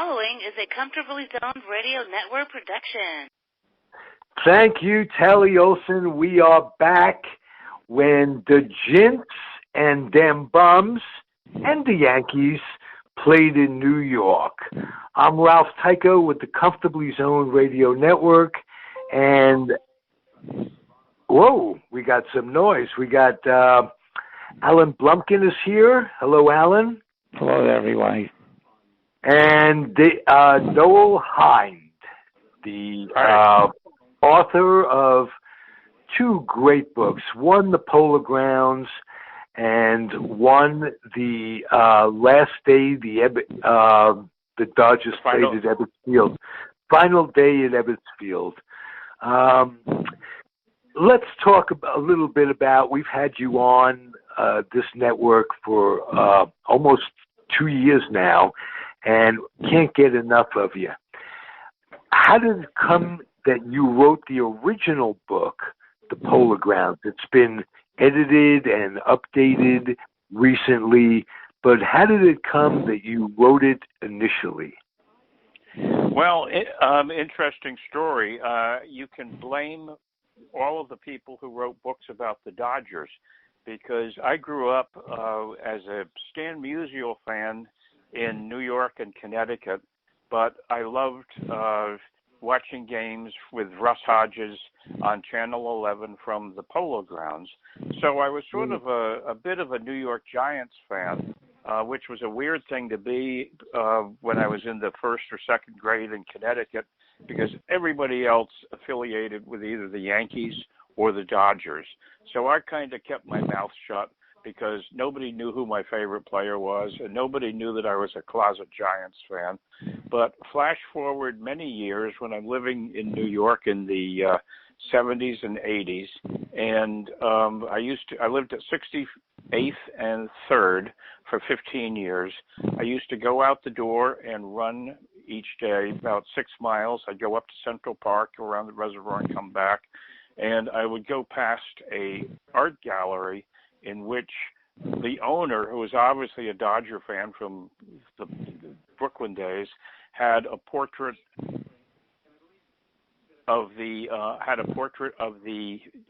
following is a Comfortably Zoned Radio Network production. Thank you, Telly Olson. We are back when the Jints and them bums and the Yankees played in New York. I'm Ralph Tyko with the Comfortably Zoned Radio Network, and whoa, we got some noise. We got Alan Blumkin is here. Hello, Alan. Hello, everybody. And Noel Hynd, the author of two great books. One, The Polo Grounds, and one, the last day the Dodgers played at Ebbets Field. Final day at Ebbets Field. Let's talk a little bit about, we've had you on this network for almost 2 years now, and can't get enough of you. How did it come that you wrote the original book, The Polo Grounds? It's been edited and updated recently, but how did it come that you wrote it initially? Well, interesting story. You can blame all of the people who wrote books about the Dodgers, because I grew up as a Stan Musial fan in New York and Connecticut, but I loved watching games with Russ Hodges on Channel 11 from the Polo Grounds. So I was sort of a bit of a New York Giants fan, which was a weird thing to be when I was in the first or second grade in Connecticut, because everybody else affiliated with either the Yankees or the Dodgers. So I kind of kept my mouth shut, because nobody knew who my favorite player was, and nobody knew that I was a closet Giants fan. But flash forward many years when I'm living in New York in the 70s and 80s, and I lived at 68th and 3rd for 15 years. I used to go out the door and run each day about 6 miles. I'd go up to Central Park, go around the reservoir, and come back. And I would go past a art gallery in which the owner, who was obviously a Dodger fan from the Brooklyn days, had a portrait of the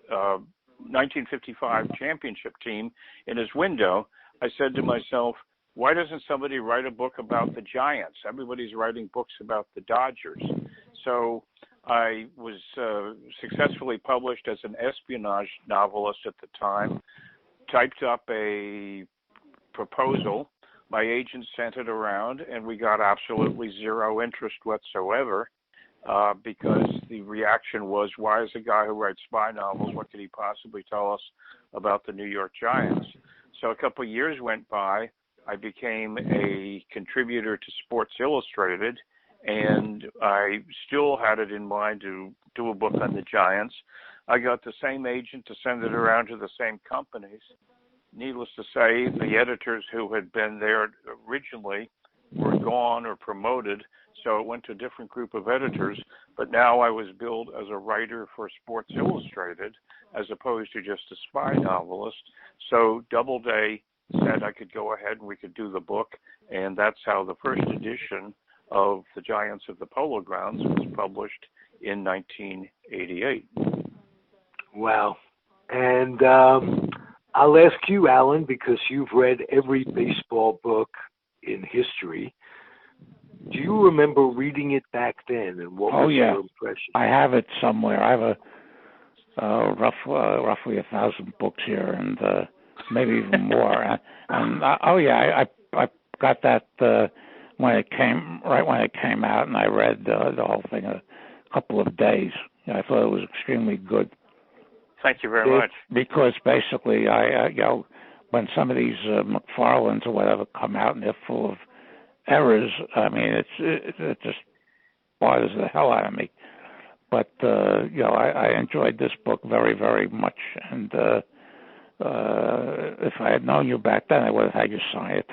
1955 championship team in his window. I said to myself, why doesn't somebody write a book about the Giants? Everybody's writing books about the Dodgers. So I was successfully published as an espionage novelist at the time, typed up a proposal. My agent sent it around, and we got absolutely zero interest whatsoever, because the reaction was, why is a guy who writes spy novels, what could he possibly tell us about the New York Giants? So a couple of years went by. I became a contributor to Sports Illustrated, and I still had it in mind to do a book on the Giants. I got the same agent to send it around to the same companies. Needless to say, the editors who had been there originally were gone or promoted, so it went to a different group of editors. But now I was billed as a writer for Sports Illustrated as opposed to just a spy novelist. So Doubleday said I could go ahead and we could do the book, and that's how the first edition of The Giants of the Polo Grounds was published in 1988. Wow. And I'll ask you, Alan, because you've read every baseball book in history. Do you remember reading it back then, and what was your impression? I have it somewhere. I have roughly 1,000 books here, and maybe even more. I got that when it came out, and I read the whole thing a couple of days. I thought it was extremely good. Thank you very much. Because basically, when some of these McFarlanes or whatever come out and they're full of errors, I mean, it just bothers the hell out of me. But I enjoyed this book very, very much, and if I had known you back then, I would have had you sign it.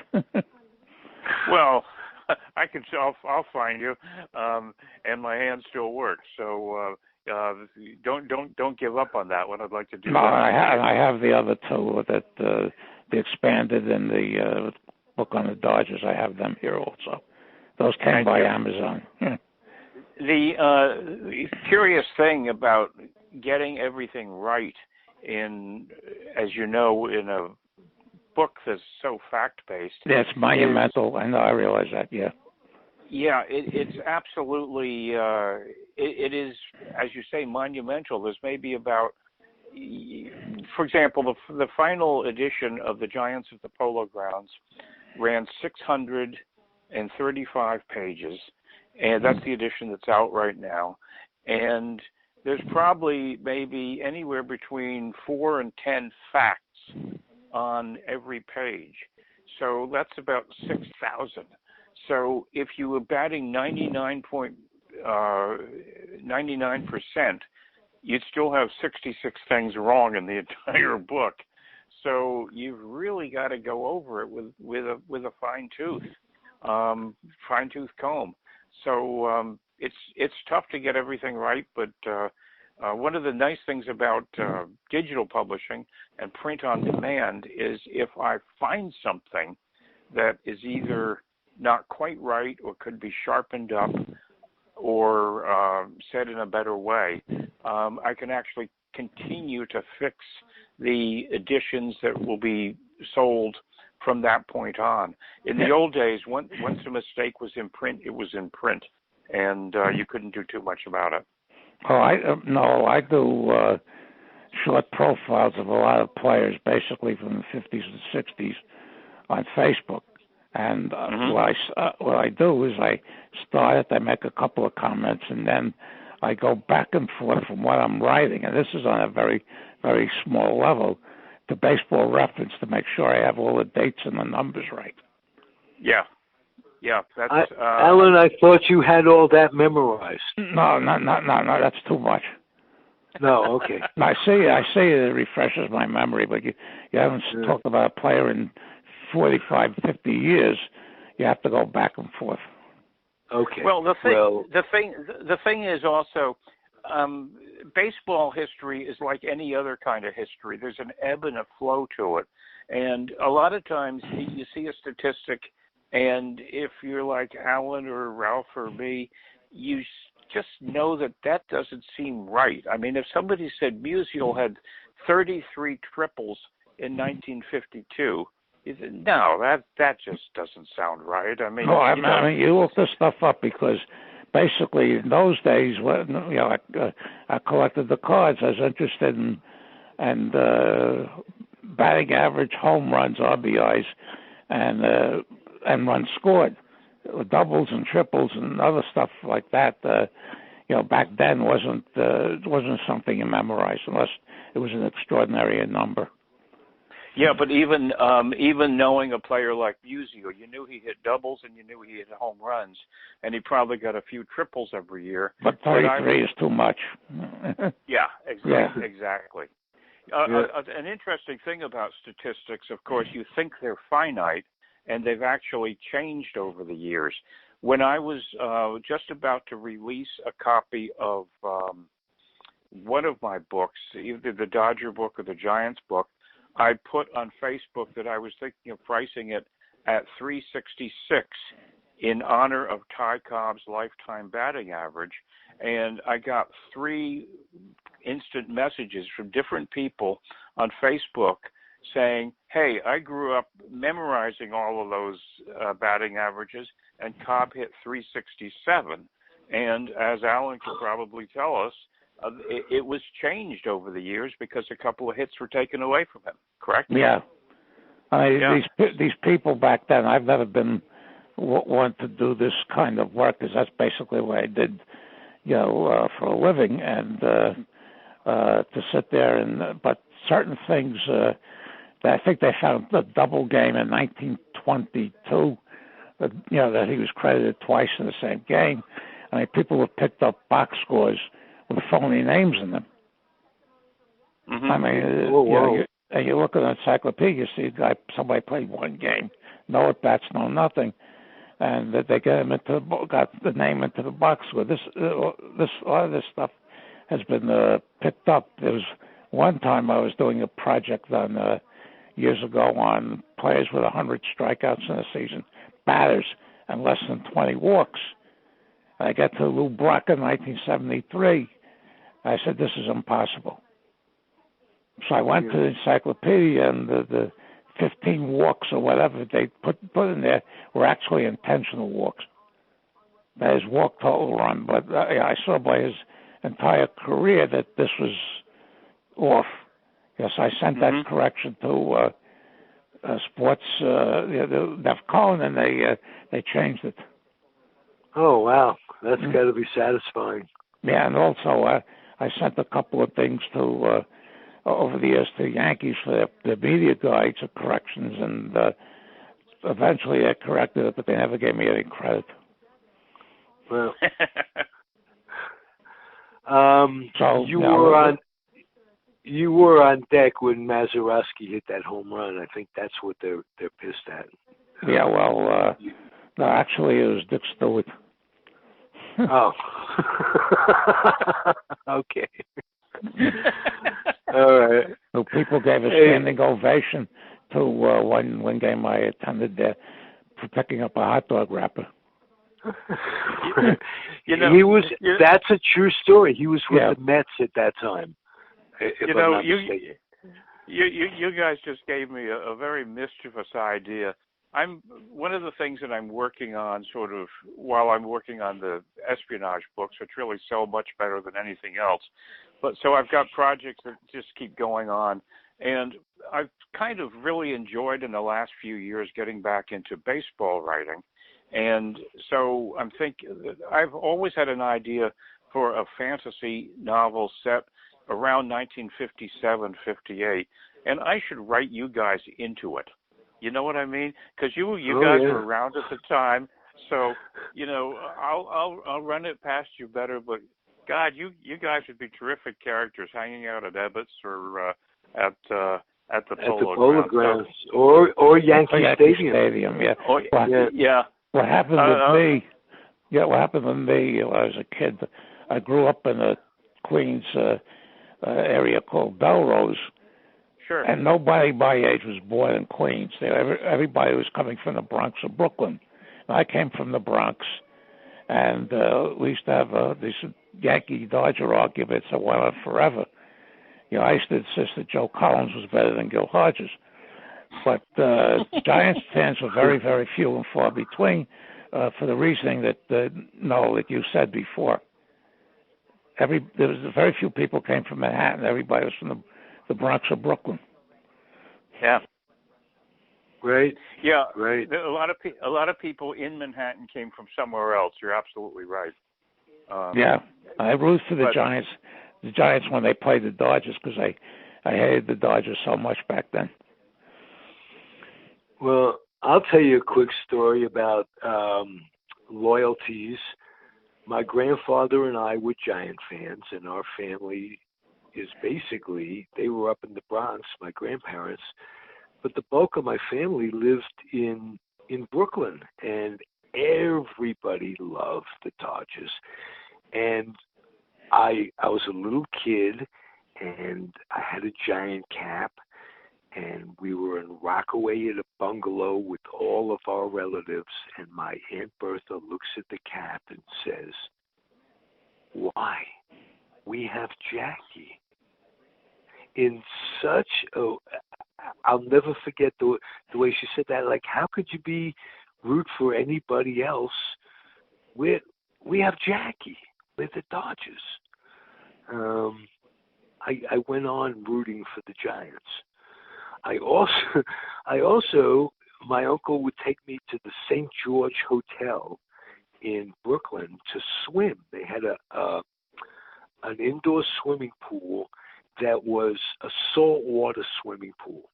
Well, I'll find you, and my hand still works. So don't give up on that one. I'd like to do that. I have the other two that the expanded and the book on the Dodgers. I have them here also. Those came by Amazon. The curious thing about getting everything right as you know, in a book that's so fact-based. Yeah, it's monumental. I know, I realize that, yeah. Yeah, it's absolutely, it is, as you say, monumental. There's maybe about, for example, the final edition of the Giants of the Polo Grounds ran 635 pages, and that's the edition that's out right now. And there's probably maybe anywhere between 4 and 10 facts on every page. So that's about 6,000. So if you were batting 99%, you'd still have 66 things wrong in the entire book. So you've really got to go over it with a fine tooth comb. So it's tough to get everything right, but one of the nice things about digital publishing and print on demand is if I find something that is either not quite right or could be sharpened up or said in a better way, I can actually continue to fix the editions that will be sold from that point on. In the old days, once a mistake was in print, it was in print, and you couldn't do too much about it. Oh, I do short profiles of a lot of players, basically from the 50s and 60s, on Facebook. And what I do is I start it, I make a couple of comments, and then I go back and forth from what I'm writing, and this is on a very, very small level, to Baseball Reference to make sure I have all the dates and the numbers right. Yeah. That's Alan, I thought you had all that memorized. No, that's too much. No, okay. I see it refreshes my memory, but you haven't talked about a player in 45, 50 years. You have to go back and forth. Okay. Well, the thing is also, baseball history is like any other kind of history. There's an ebb and a flow to it, and a lot of times you see a statistic, and if you're like Alan or Ralph or me, you just know that doesn't seem right. I mean, if somebody said Musial had 33 triples in 1952. No, that just doesn't sound right. I mean, I mean, you look this stuff up because basically in those days, when I collected the cards, I was interested in batting average, home runs, RBIs, and runs scored, doubles and triples and other stuff like that. Back then wasn't something you memorized unless it was an extraordinary number. Yeah, but even knowing a player like Musial, you knew he hit doubles and you knew he hit home runs, and he probably got a few triples every year. But 33 is too much. Yeah, exactly. An interesting thing about statistics, of course, you think they're finite, and they've actually changed over the years. When I was just about to release a copy of one of my books, either the Dodger book or the Giants book, I put on Facebook that I was thinking of pricing it at $366 in honor of Ty Cobb's lifetime batting average, and I got 3 instant messages from different people on Facebook saying, hey, I grew up memorizing all of those batting averages, and Cobb hit 367. And as Alan could probably tell us, it was changed over the years because a couple of hits were taken away from him, correct? Yeah. These people back then, I've never been one to do this kind of work because that's basically what I did, for a living, and to sit there but certain things I think they found a double game in 1922, that he was credited twice in the same game. I mean, people have picked up box scores with phony names in them. Mm-hmm. I mean, you look at an encyclopedia, you see somebody played one game, no at bats, no nothing, and that they got the name into the box score. A lot of this stuff has been picked up. There was one time I was doing a project on years ago on players with 100 strikeouts in a season, batters, and less than 20 walks. I got to Lou Brock in 1973. I said, this is impossible. So I went to the encyclopedia, and the 15 walks or whatever they put in there were actually intentional walks. That is walk total run. But I saw by his entire career that this was off. Yes, I sent that correction to Sports Def Cohen, and they changed it. Oh, wow. That's got to be satisfying. Yeah, and also I sent a couple of things to over the years to the Yankees for their media guides or corrections, and eventually they corrected it, but they never gave me any credit. Well, so you were on deck when Mazeroski hit that home run. I think that's what they're pissed at. Yeah, well, no, actually it was Dick Stewart. Oh. Okay. All right. So people gave a standing ovation to one game I attended there for picking up a hot dog wrapper. He was. That's a true story. He was with the Mets at that time. You guys just gave me a very mischievous idea. One of the things that I'm working on, sort of while I'm working on the espionage books, which really sell much better than anything else. But so I've got projects that just keep going on, and I've kind of really enjoyed in the last few years getting back into baseball writing. And so I'm thinking, I've always had an idea for a fantasy novel set around 1957, 58, and I should write you guys into it. You know what I mean? Because you guys were around at the time, so I'll run it past you better. But God, you guys would be terrific characters hanging out at Ebbets or at the Polo grounds or Yankee Stadium. Yeah. What happened with me? Yeah, what happened with me when I was a kid? I grew up in a Queens area called Belrose. Sure. And nobody my age was born in Queens. Everybody was coming from the Bronx or Brooklyn. And I came from the Bronx, and we used to have these Yankee-Dodger arguments that went on forever. I used to insist that Joe Collins was better than Gil Hodges. But Giants fans were very, very few and far between for the reasoning that, Noel, that you said before. There was very few people came from Manhattan. Everybody was from the Bronx or Brooklyn. Yeah. Right. Yeah. Right. A lot of people in Manhattan came from somewhere else. You're absolutely right. I rooted for the Giants. The Giants when they played the Dodgers because I hated the Dodgers so much back then. Well, I'll tell you a quick story about loyalties. My grandfather and I were Giant fans, and our family is basically, they were up in the Bronx, my grandparents, but the bulk of my family lived in Brooklyn, and everybody loved the Dodgers. And I was a little kid, and I had a Giant cap, and we were in Rockaway at a bungalow with all of our relatives, and my Aunt Bertha looks at the cap and says, "Why? We have Jackie." In such a, I'll never forget the way she said that. Like, how could you root for anybody else? We have Jackie. We're the Dodgers. I went on rooting for the Giants. I also, my uncle would take me to the St. George Hotel in Brooklyn to swim. They had an indoor swimming pool that was a saltwater swimming pool.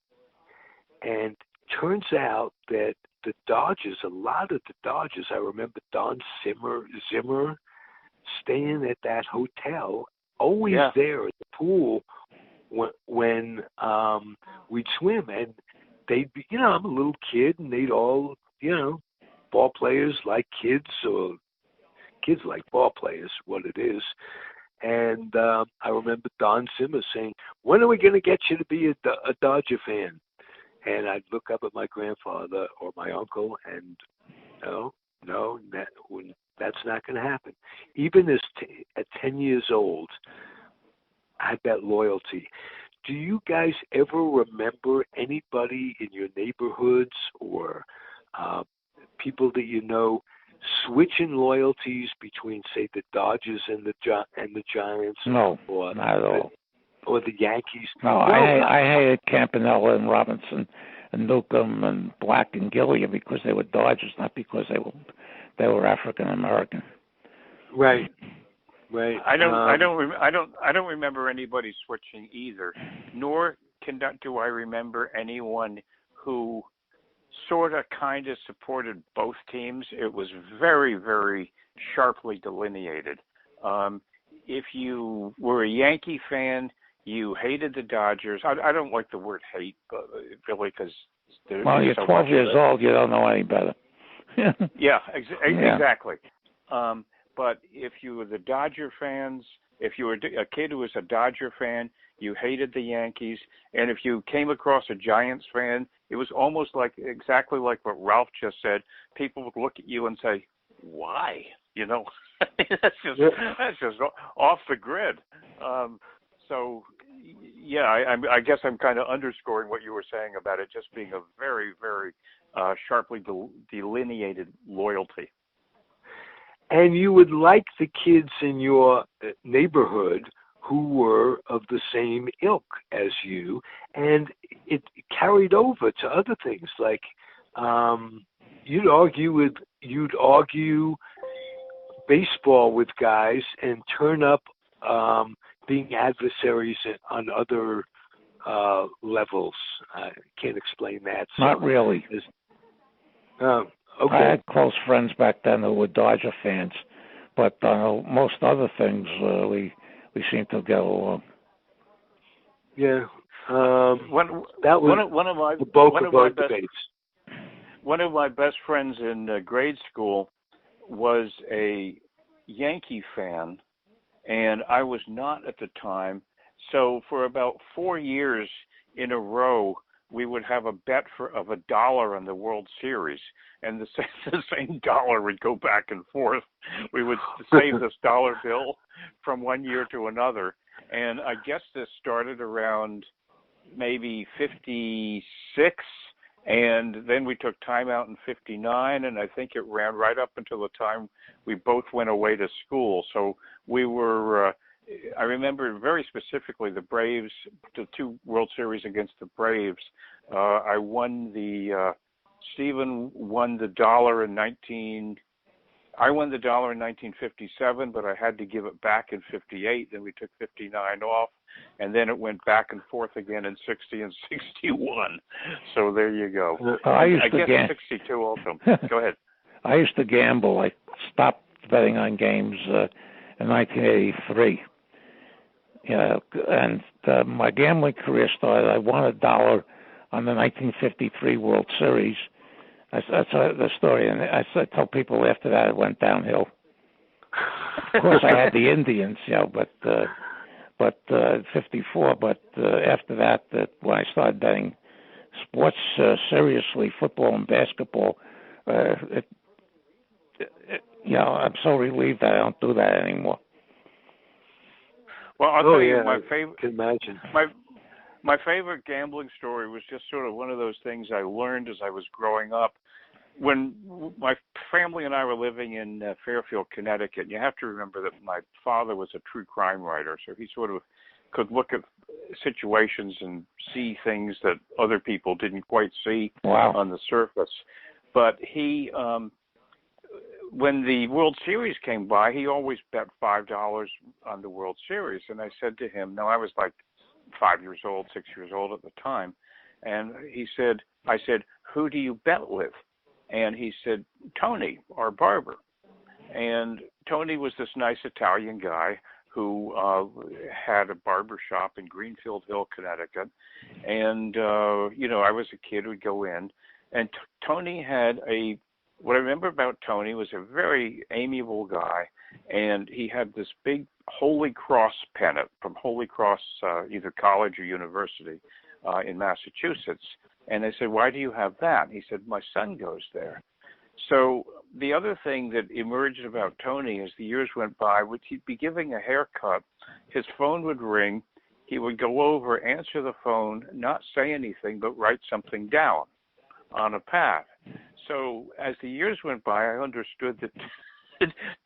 And turns out that the Dodgers, a lot of the Dodgers, I remember Don Zimmer staying at that hotel, always there at the pool when we'd swim. And they'd be, I'm a little kid, and they'd all, ball players like kids, or kids like ball players, what it is. And I remember Don Zimmer saying, "When are we going to get you to be a Dodger fan?" And I'd look up at my grandfather or my uncle, and No, that's not going to happen. Even at 10 years old, I had that loyalty. Do you guys ever remember anybody in your neighborhoods or people that you know switching loyalties between, say, the Dodgers and the Giants? No, or, not at all. Or the Yankees? No, I hated Campanella and Robinson and Newcomb and Black and Gilliam because they were Dodgers, not because they were African American. Right. Right. I don't remember anybody switching either. Nor do I remember anyone who sort of kind of supported both teams. It was very, very sharply delineated. If you were a Yankee fan, you hated the Dodgers. I don't like the word hate, but really, because you're 12 years old, you don't know any better. Yeah, exactly. But if you were the Dodger fans, if you were a kid who was a Dodger fan, you hated the Yankees. And if you came across a Giants fan, it was almost exactly like what Ralph just said. People would look at you and say, "Why?" You know, that's just off the grid. So, yeah, I guess I'm kind of underscoring what you were saying about it just being a very, very sharply delineated loyalty. And you would like the kids in your neighborhood who were of the same ilk as you, and it carried over to other things like you'd argue baseball with guys and turn up being adversaries on other levels. I can't explain that. Not really. Okay. I had close friends back then who were Dodger fans, but most other things we seemed to get along. Yeah. That was the bulk of our debates. One of my best friends in grade school was a Yankee fan, and I was not at the time. So for about 4 years in a row, we would have a bet of $1 on the World Series, and the same dollar would go back and forth. We would save this dollar bill from one year to another, and I guess this started around maybe 56, and then we took time out in 59, and I think it ran right up until the time we both went away to school. So we were I remember very specifically the Braves, the 2 World Series against the Braves. I won Stephen won the dollar in 1957, but I had to give it back in 58. Then we took 59 off, and then it went back and forth again in 60 and 61. So there you go. I guess 62 also. Go ahead. I used to gamble. I stopped betting on games in 1983. And my gambling career started. I won $1 on the 1953 World Series. That's the story, and I tell people after that it went downhill. Of course, I had the Indians, but 54. But after that, when I started betting sports seriously, football and basketball, I'm so relieved that I don't do that anymore. Well, I'll tell you, my favorite. Can imagine. My favorite gambling story was just sort of one of those things I learned as I was growing up. When my family and I were living in Fairfield, Connecticut, you have to remember that my father was a true crime writer, so he sort of could look at situations and see things that other people didn't quite see on the surface. But he, when the World Series came by, he always bet $5 on the World Series. And I said to him, I was like 5 years old, 6 years old at the time. And I said, who do you bet with? And he said, Tony, our barber. And Tony was this nice Italian guy who had a barber shop in Greenfield Hill, Connecticut. And, I was a kid who'd go in. And Tony had what I remember about Tony was a very amiable guy. And he had this big Holy Cross pennant from Holy Cross, either college or university in Massachusetts. And I said, why do you have that? He said, my son goes there. So the other thing that emerged about Tony as the years went by was he'd be giving a haircut, his phone would ring, he would go over, answer the phone, not say anything, but write something down on a pad. So as the years went by, I understood that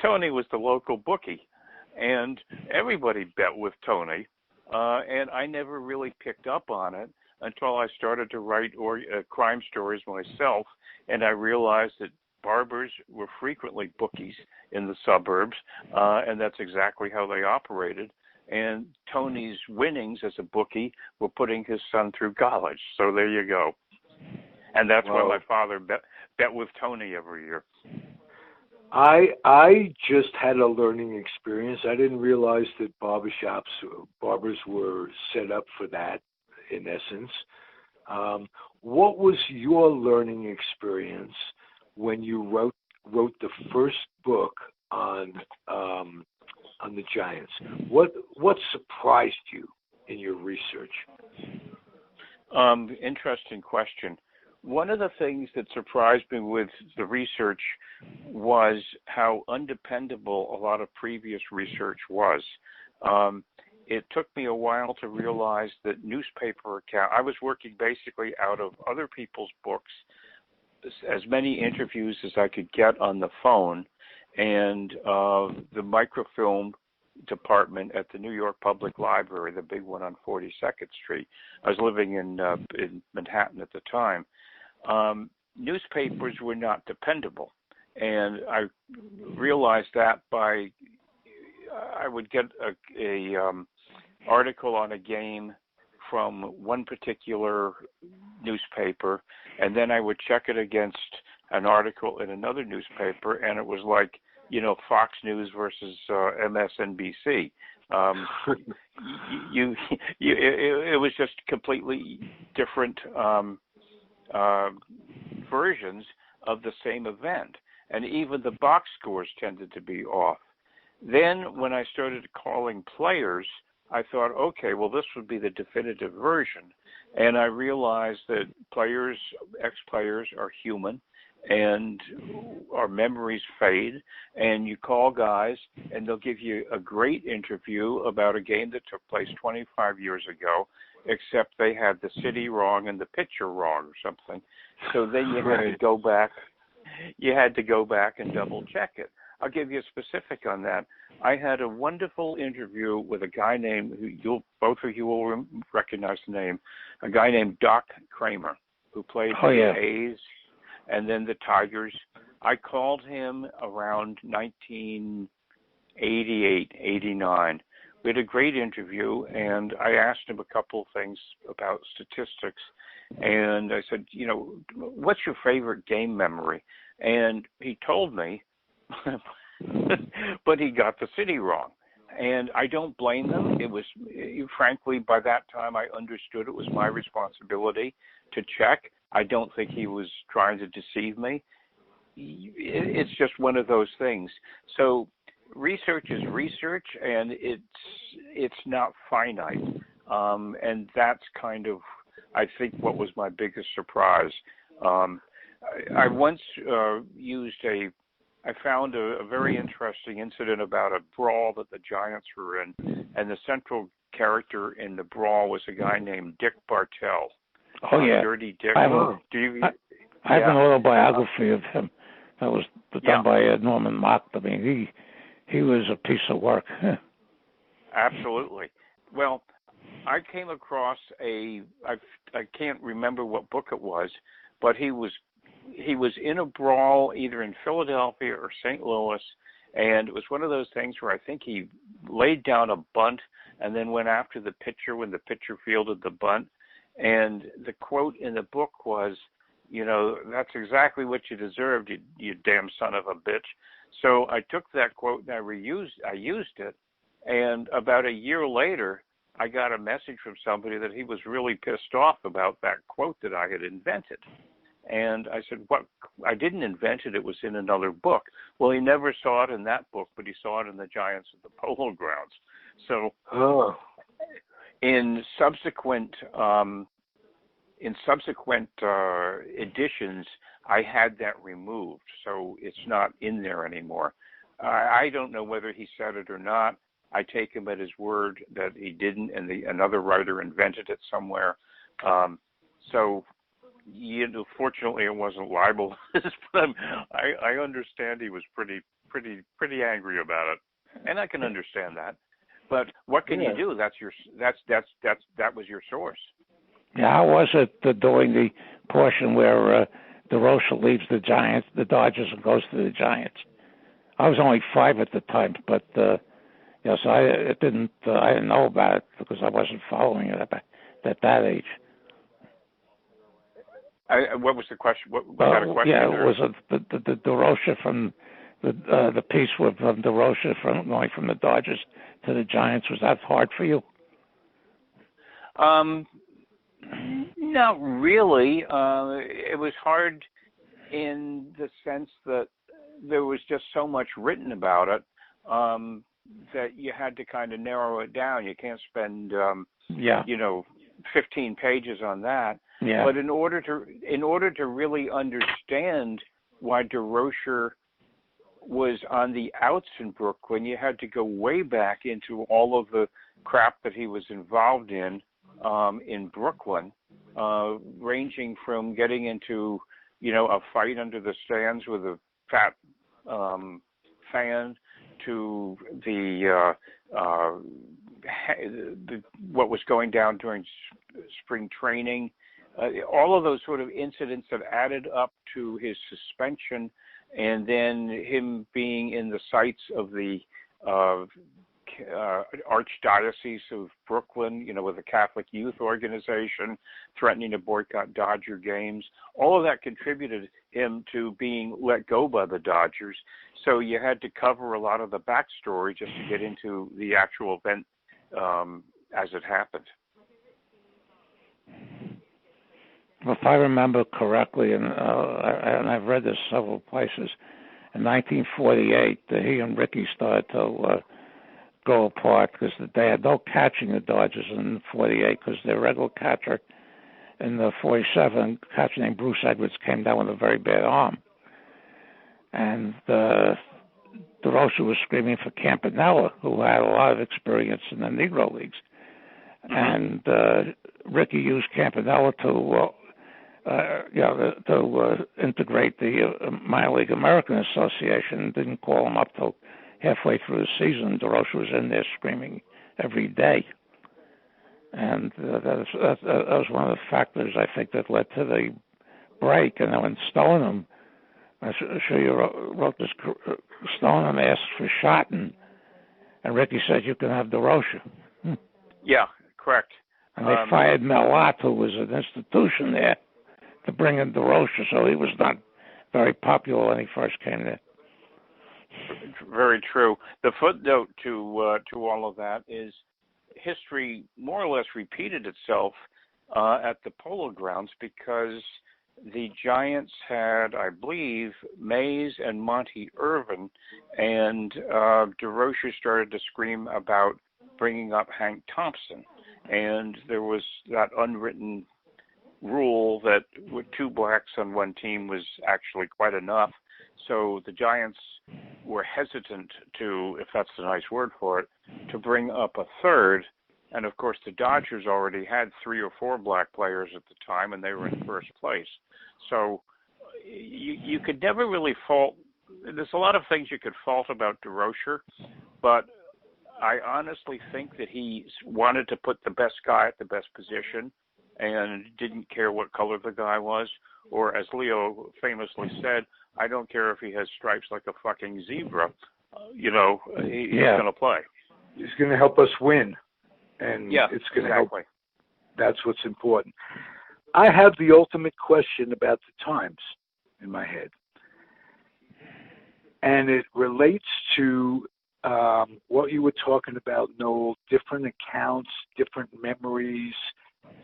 Tony was the local bookie, and everybody bet with Tony, and I never really picked up on it until I started to write crime stories myself, and I realized that barbers were frequently bookies in the suburbs, and that's exactly how they operated. And Tony's winnings as a bookie were putting his son through college. So there you go. And that's why my father bet with Tony every year. I just had a learning experience. I didn't realize that barbers were set up for that, in essence. What was your learning experience when you wrote the first book on the Giants? What surprised you in your research? Interesting question. One of the things that surprised me with the research was how undependable a lot of previous research was. It took me a while to realize that newspaper I was working basically out of other people's books, as many interviews as I could get on the phone, and the microfilm department at the New York Public Library, the big one on 42nd Street. I was living in Manhattan at the time. Newspapers were not dependable, and I realized that I would get a article on a game from one particular newspaper, and then I would check it against an article in another newspaper, and it was like, Fox News versus MSNBC. It was just completely different versions of the same event, and even the box scores tended to be off. Then when I started calling players, I thought, okay, well, this would be the definitive version. And I realized that ex-players are human, and our memories fade, and you call guys, and they'll give you a great interview about a game that took place 25 years ago, except they had the city wrong and the pitcher wrong or something. So then you had to go back. You had to go back and double check it. I'll give you a specific on that. I had a wonderful interview with a guy named, both of you will recognize the name, a guy named Doc Kramer, who played for the A's and then the Tigers. I called him around 1988, 89. We had a great interview, and I asked him a couple of things about statistics. And I said, what's your favorite game memory? And he told me, but he got the city wrong. And I don't blame them. It was, frankly, by that time I understood it was my responsibility to check. I don't think he was trying to deceive me. It's just one of those things. So research is research, and it's not finite. And that's kind of, I think, what was my biggest surprise. I once I found a very interesting incident about a brawl that the Giants were in, and the central character in the brawl was a guy named Dick Bartell. Oh, yeah. Dirty Dick. I have an autobiography of him that was done by Norman Mock. I mean, he was a piece of work. Absolutely. Well, I came across I can't remember what book it was, but he was in a brawl either in Philadelphia or St. Louis, and it was one of those things where I think he laid down a bunt and then went after the pitcher when the pitcher fielded the bunt. And the quote in the book was, that's exactly what you deserved, you damn son of a bitch. So I took that quote and I used it, and about a year later, I got a message from somebody that he was really pissed off about that quote that I had invented. And I said, what? I didn't invent it. It was in another book. Well, he never saw it in that book, but he saw it in the Giants at the Polo Grounds. So in subsequent editions, I had that removed, so it's not in there anymore. I don't know whether he said it or not. I take him at his word that he didn't, and another writer invented it somewhere. So, fortunately, it wasn't libel. But I understand he was pretty angry about it, and I can understand that. But what can you do? That was your source. Yeah, how was it during the portion where DeRocha leaves the Dodgers, and goes to the Giants? I was only 5 at the time, but so I didn't know about it because I wasn't following it at that age. What was the question? What kind of question? Yeah, was it the DeRocha from the piece with DeRocha from going from the Dodgers to the Giants? Was that hard for you? Not really. It was hard in the sense that there was just so much written about it that you had to kind of narrow it down. You can't spend 15 pages on that. Yeah. But in order to really understand why DeRocha was on the outs in Brooklyn, you had to go way back into all of the crap that he was involved in Brooklyn, ranging from getting into a fight under the stands with a fat fan to the what was going down during spring training. All of those sort of incidents that added up to his suspension, and then him being in the sights of the Archdiocese of Brooklyn, with the Catholic Youth Organization, threatening to boycott Dodger games. All of that contributed him to being let go by the Dodgers. So you had to cover a lot of the backstory just to get into the actual event as it happened. If I remember correctly, and I've read this several places, in 1948, he and Ricky started to go apart because they had no catching the Dodgers in 48 because their regular catcher in the 47, a catcher named Bruce Edwards, came down with a very bad arm. And DeRocha was screaming for Campanella, who had a lot of experience in the Negro Leagues. And Ricky used Campanella to integrate the Minor League American Association, and didn't call him up till halfway through the season. DeRocha was in there screaming every day. And that was one of the factors, I think, that led to the break. And then when Stoneham, I'm sure you wrote this, Stoneham asked for Schotten, and Ricky said, you can have DeRocha. Yeah, correct. And they fired Mel Ott, who was an institution there, to bring in DeRocha, so he was not very popular when he first came there. Very true. The footnote to all of that is history more or less repeated itself at the Polo grounds because the Giants had, I believe, Mays and Monty Irvin, and DeRocha started to scream about bringing up Hank Thompson. And there was that unwritten rule that with 2 blacks on one team was actually quite enough. So the Giants were hesitant to, if that's a nice word for it, to bring up a third. And, of course, the Dodgers already had 3 or 4 black players at the time, and they were in first place. So you could never really fault – there's a lot of things you could fault about DeRocha, but I honestly think that he wanted to put the best guy at the best position and didn't care what color the guy was. Or as Leo famously said, I don't care if he has stripes like a fucking zebra. He's going to play. He's going to help us win. And it's going to help. That's what's important. I have the ultimate question about the Times in my head. And it relates to what you were talking about, Noel, different accounts, different memories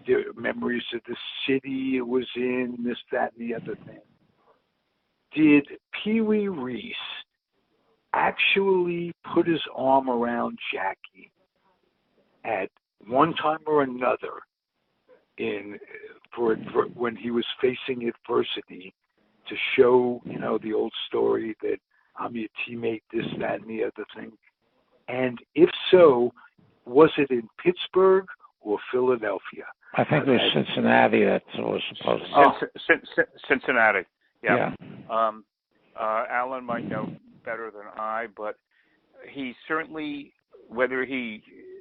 of the city it was in, this, that, and the other thing. Did Pee Wee Reese actually put his arm around Jackie at one time or another for when he was facing adversity to show, the old story that I'm your teammate, this, that, and the other thing? And if so, was it in Pittsburgh or Philadelphia? I think it was Cincinnati that was supposed to. Cincinnati. Yeah. Yeah. Alan might know better than I, but he certainly,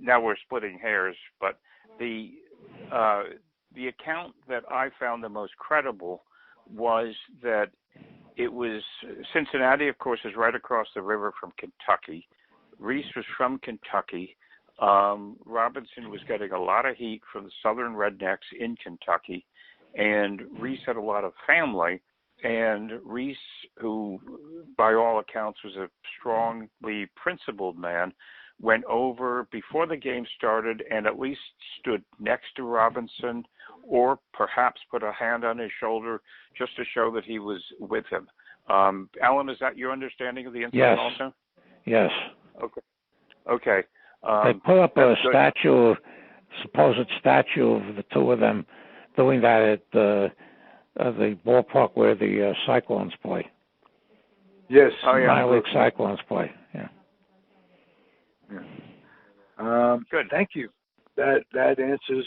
now we're splitting hairs, but the account that I found the most credible was that it was Cincinnati, of course, is right across the river from Kentucky. Reese was from Kentucky. Robinson was getting a lot of heat from the southern rednecks in Kentucky, and Reese had a lot of family. And Reese, who by all accounts was a strongly principled man, went over before the game started and at least stood next to Robinson, or perhaps put a hand on his shoulder just to show that he was with him. Alan, is that your understanding of the incident also? Yes. Okay. They put up a supposed statue of the two of them doing that at the ballpark where the Cyclones play. Yes. Minor League Cyclones play. Yeah. Good. Thank you. That answers.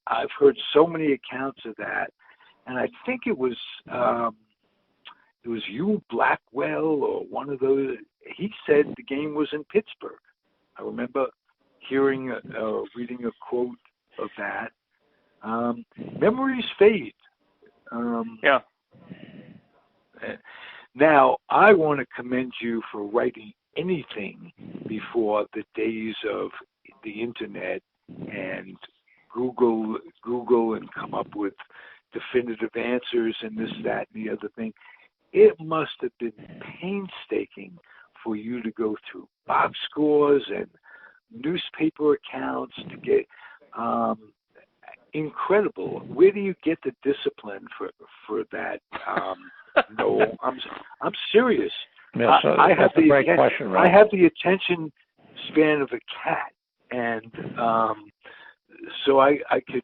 I've heard so many accounts of that, and I think it was you, Blackwell, or one of those. He said the game was in Pittsburgh. I remember reading a quote of that. Memories fade. Yeah. Now, I want to commend you for writing anything before the days of the internet and Google and come up with definitive answers and this, that, and the other thing. It must have been painstaking for you to go through box scores and newspaper accounts to get incredible. Where do you get the discipline for that? No, I'm serious. Yeah, so I have the great question, Ralph. I have the attention span of a cat, and so I could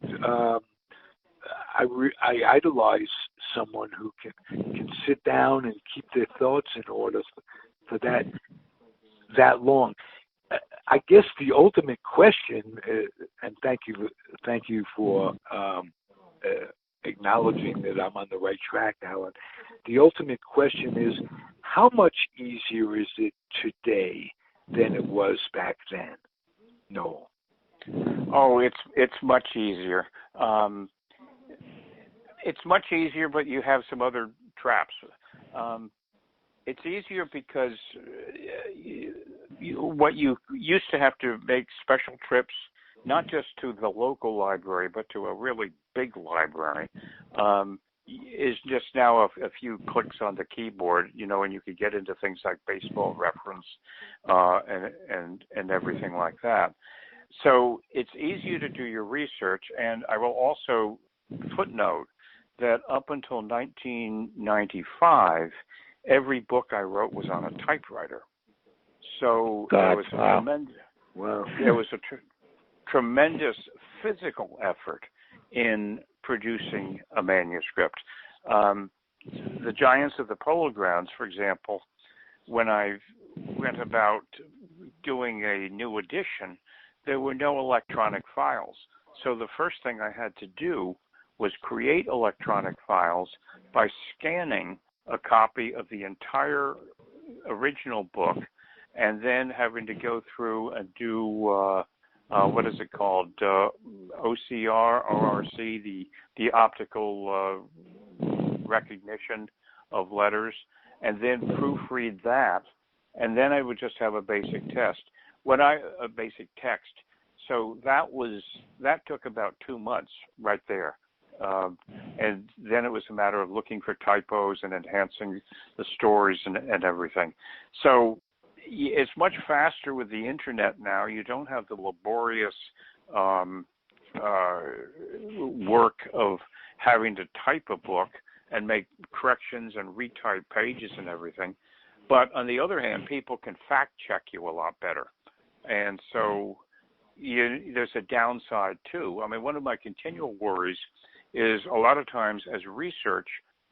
I idolize someone who can sit down and keep their thoughts in order for that long. I guess the ultimate question, and thank you for acknowledging that I'm on the right track, Alan. The ultimate question is, how much easier is it today than it was back then? No. Oh, it's much easier. It's much easier, but you have some other traps. It's easier because what you used to have to make special trips, not just to the local library, but to a really big library, is just now a few clicks on the keyboard, and you could get into things like baseball reference and everything like that. So it's easier to do your research, and I will also footnote that up until 1995, every book I wrote was on a typewriter. So there was a tremendous physical effort in producing a manuscript. The Giants of the Polo Grounds, for example, when I went about doing a new edition, there were no electronic files. So the first thing I had to do was create electronic files by scanning a copy of the entire original book and then having to go through and do, what is it called, OCR, ORC, the optical recognition of letters, and then proofread that, and then I would just have a basic text. So that took about 2 months right there. And then it was a matter of looking for typos and enhancing the stories and everything. So it's much faster with the internet now. You don't have the laborious work of having to type a book and make corrections and retype pages and everything. But on the other hand, people can fact check you a lot better. And so there's a downside too. I mean, one of my continual worries is a lot of times as research,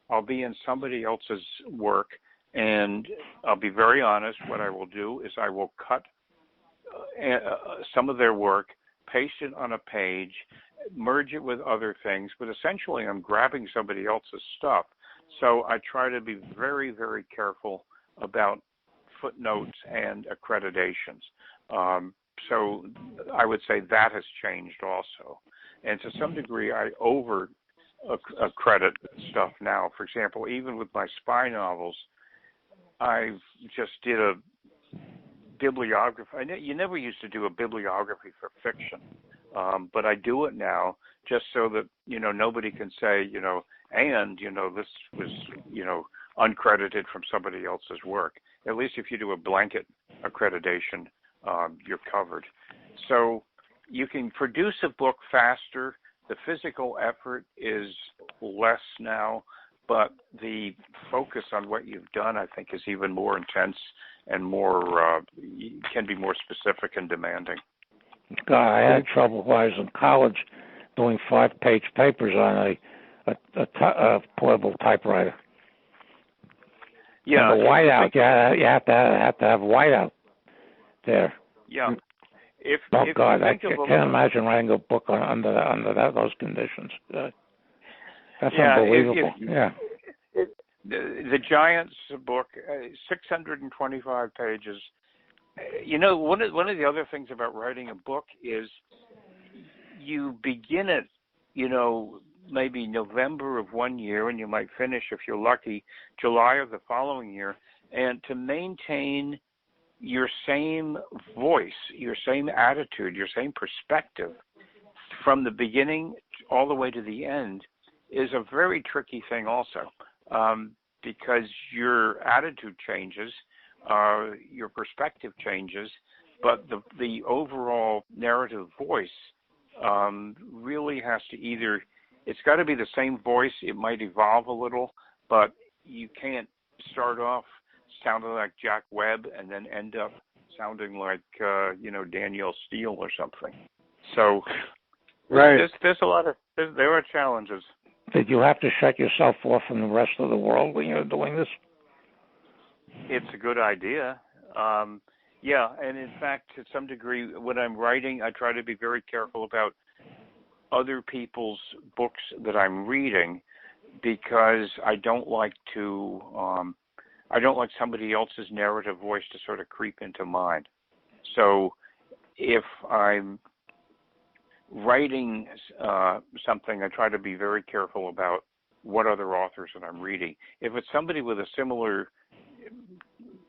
I'll be in somebody else's work, and I'll be very honest. What I will do is I will cut some of their work, paste it on a page, merge it with other things, but essentially I'm grabbing somebody else's stuff. So I try to be very, very careful about footnotes and accreditations. So I would say that has changed also. And to some degree, I over-accredit stuff now. For example, even with my spy novels, I just did a bibliography. You never used to do a bibliography for fiction, but I do it now just so that, nobody can say, this was, uncredited from somebody else's work. At least if you do a blanket accreditation, you're covered. So you can produce a book faster. The physical effort is less now, but the focus on what you've done, I think, is even more intense and more can be more specific and demanding. God, I had trouble when I was in college doing 5-page papers on a portable typewriter. Yeah, and the whiteout. You have to have whiteout there. Yeah. God, I can't imagine writing a book under those conditions. That's unbelievable. The Giants book, 625 pages. One of the other things about writing a book is you begin it, maybe November of one year, and you might finish, if you're lucky, July of the following year. And to maintain your same voice, your same attitude, your same perspective from the beginning all the way to the end is a very tricky thing also, because your attitude changes, your perspective changes, but the overall narrative voice really has to it's got to be the same voice. It might evolve a little, but you can't start off sounding like Jack Webb and then end up sounding like, Danielle Steele or something. So right. There are challenges. Did you have to shut yourself off from the rest of the world when you were doing this? It's a good idea. And in fact, to some degree, when I'm writing, I try to be very careful about other people's books that I'm reading, because I don't like somebody else's narrative voice to sort of creep into mine. So if I'm writing something, I try to be very careful about what other authors that I'm reading. If it's somebody with a similar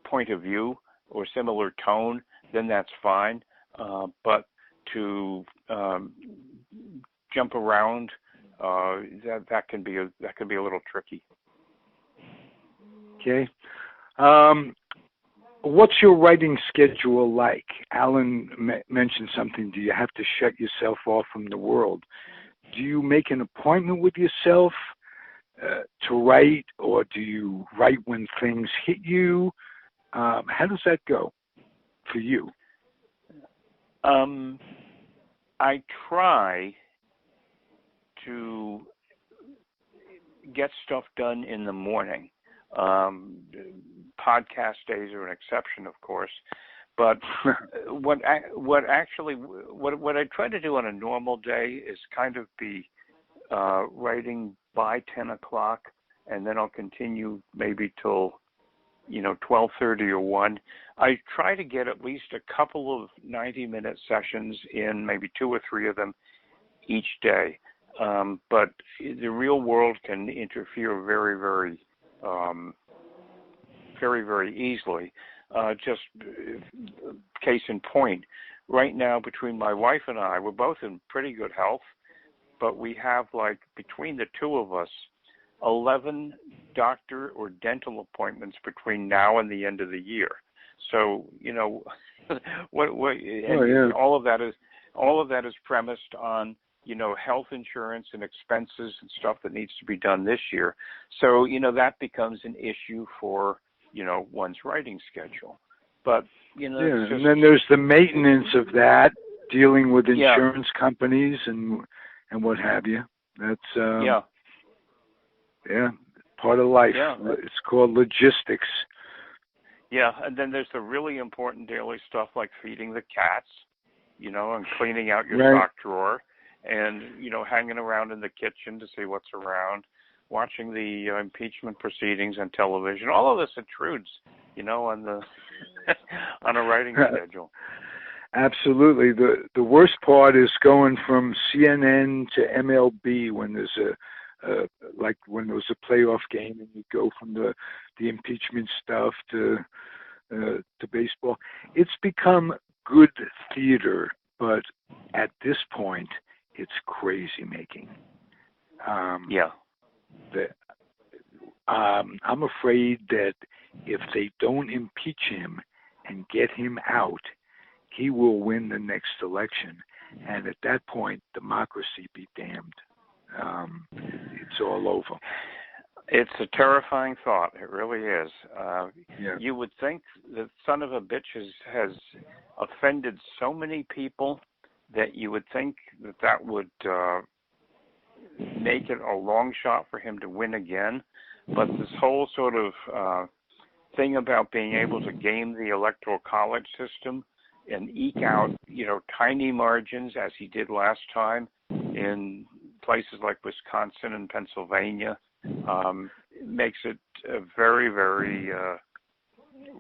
point of view or similar tone, then that's fine. But to jump around, that can be a little tricky. Okay. What's your writing schedule like? Alan mentioned something. Do you have to shut yourself off from the world? Do you make an appointment with yourself to write, or do you write when things hit you? How does that go for you? I try to get stuff done in the morning. Podcast days are an exception, of course, but what I try to do on a normal day is kind of be writing by 10 o'clock, and then I'll continue maybe till 12:30 or 1. I try to get at least a couple of 90-minute sessions in, maybe 2 or 3 of them each day. But the real world can interfere very, very, very, very easily. Just case in point, right now between my wife and I, we're both in pretty good health, but we have, between the two of us, 11 doctor or dental appointments between now and the end of the year. So, all of that is premised on, health insurance and expenses and stuff that needs to be done this year. So, that becomes an issue for, one's writing schedule. But, and then there's the maintenance of that, dealing with insurance companies and what have you. That's, Part of life. Yeah. It's called logistics. Yeah, and then there's the really important daily stuff like feeding the cats, and cleaning out your Right. sock drawer, and hanging around in the kitchen to see what's around, watching the impeachment proceedings on television. All of this intrudes, on the on a writing schedule. Absolutely. The worst part is going from CNN to MLB when there's like when there was a playoff game and you go from the impeachment stuff to baseball. It's become good theater, but at this point, it's crazy making. Yeah. I'm afraid that if they don't impeach him and get him out, he will win the next election. And at that point, democracy be damned. It's all over. It's a terrifying thought. It really is. Yeah. You would think the son of a bitch has offended so many people that you would think that would make it a long shot for him to win again. But this whole sort of thing about being able to game the electoral college system and eke out, tiny margins as he did last time in places like Wisconsin and Pennsylvania, makes it a very, very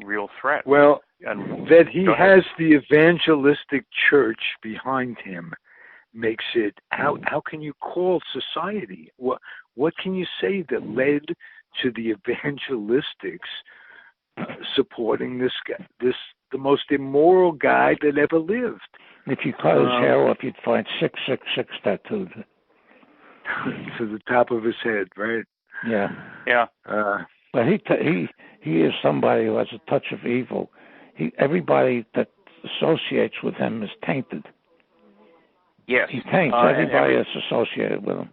real threat. Well, and that he has the evangelistic church behind him makes it. How can you call society? What can you say that led to the evangelistics supporting this guy, the most immoral guy that ever lived? If you cut his hair off, you'd find 666 tattooed to the top of his head, right? Yeah. Yeah. But he is somebody who has a touch of evil. Everybody that associates with him is tainted. Yes. He taints everybody that's associated with him.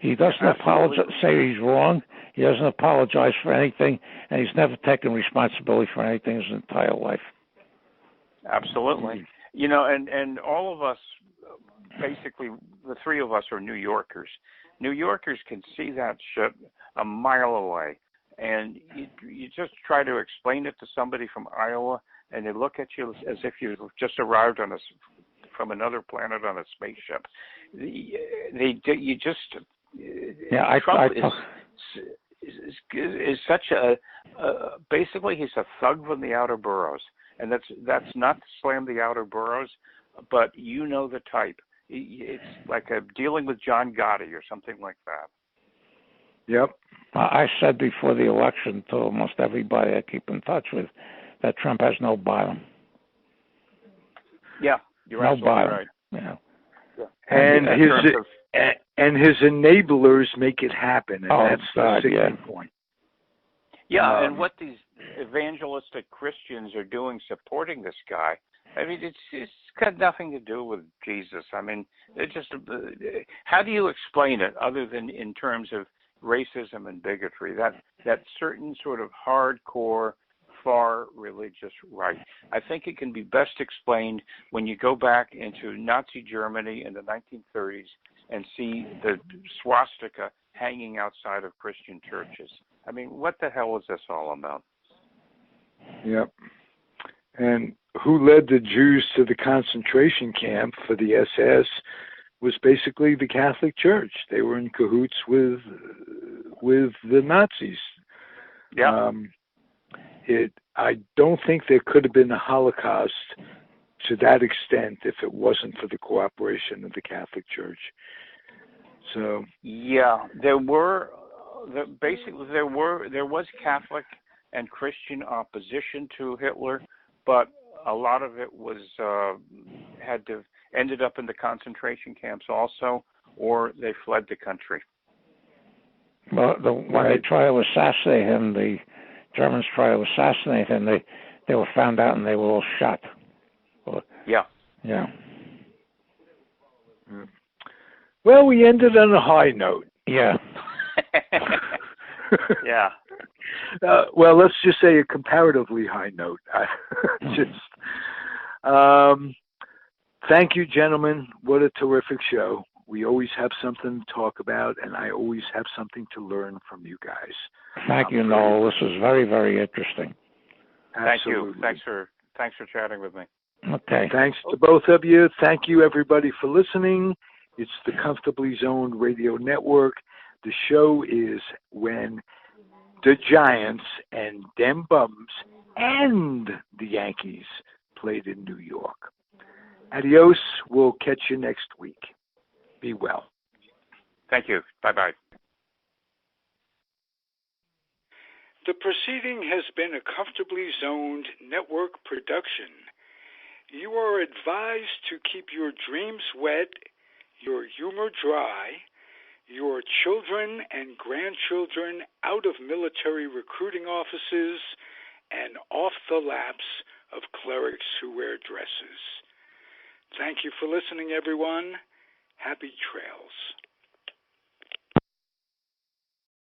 He doesn't apologize, say he's wrong. He doesn't apologize for anything, and he's never taken responsibility for anything his entire life. Absolutely. And all of us, basically, the three of us are New Yorkers. New Yorkers can see that shit a mile away. And you just try to explain it to somebody from Iowa, and they look at you as if you've just arrived from another planet on a spaceship. Trump is such basically he's a thug from the outer boroughs, and that's not to slam the outer boroughs, but the type. It's like dealing with John Gotti or something like that. Yep. I said before the election to almost everybody I keep in touch with that Trump has no bottom. Yeah, you're no absolutely bottom. right. Yeah. And his enablers make it happen, and that's the sticking point. Yeah, and what these evangelistic Christians are doing supporting this guy, I mean, it's got nothing to do with Jesus. I mean, it's just how do you explain it other than in terms of racism and bigotry? That certain sort of hardcore, far religious right. I think it can be best explained when you go back into Nazi Germany in the 1930s and see the swastika hanging outside of Christian churches. I mean, what the hell is this all about? Yep. And who led the Jews to the concentration camp for the SS was basically the Catholic Church. They were in cahoots with the Nazis. Yeah. I don't think there could have been a Holocaust to that extent if it wasn't for the cooperation of the Catholic Church. So yeah, there was Catholic and Christian opposition to Hitler, but a lot of it was ended up in the concentration camps also, or they fled the country. Well, when they try to assassinate him, the Germans try to assassinate him. They were found out and they were all shot. Yeah. Yeah. Well, we ended on a high note. Yeah. Yeah. Well, let's just say a comparatively high note. Thank you, gentlemen. What a terrific show. We always have something to talk about, and I always have something to learn from you guys. Thank you, Noel. This is very, very interesting. Absolutely. Thank you. Thanks for chatting with me. Okay. Thanks to both of you. Thank you, everybody, for listening. It's the Comfortably Zoned Radio Network. The show is when the Giants and them bums and the Yankees played in New York. Adios. We'll catch you next week. Be well. Thank you. Bye-bye. The proceeding has been a Comfortably Zoned Network production. You are advised to keep your dreams wet, your humor dry, your children and grandchildren out of military recruiting offices and off the laps of clerics who wear dresses. Thank you for listening, everyone. Happy trails.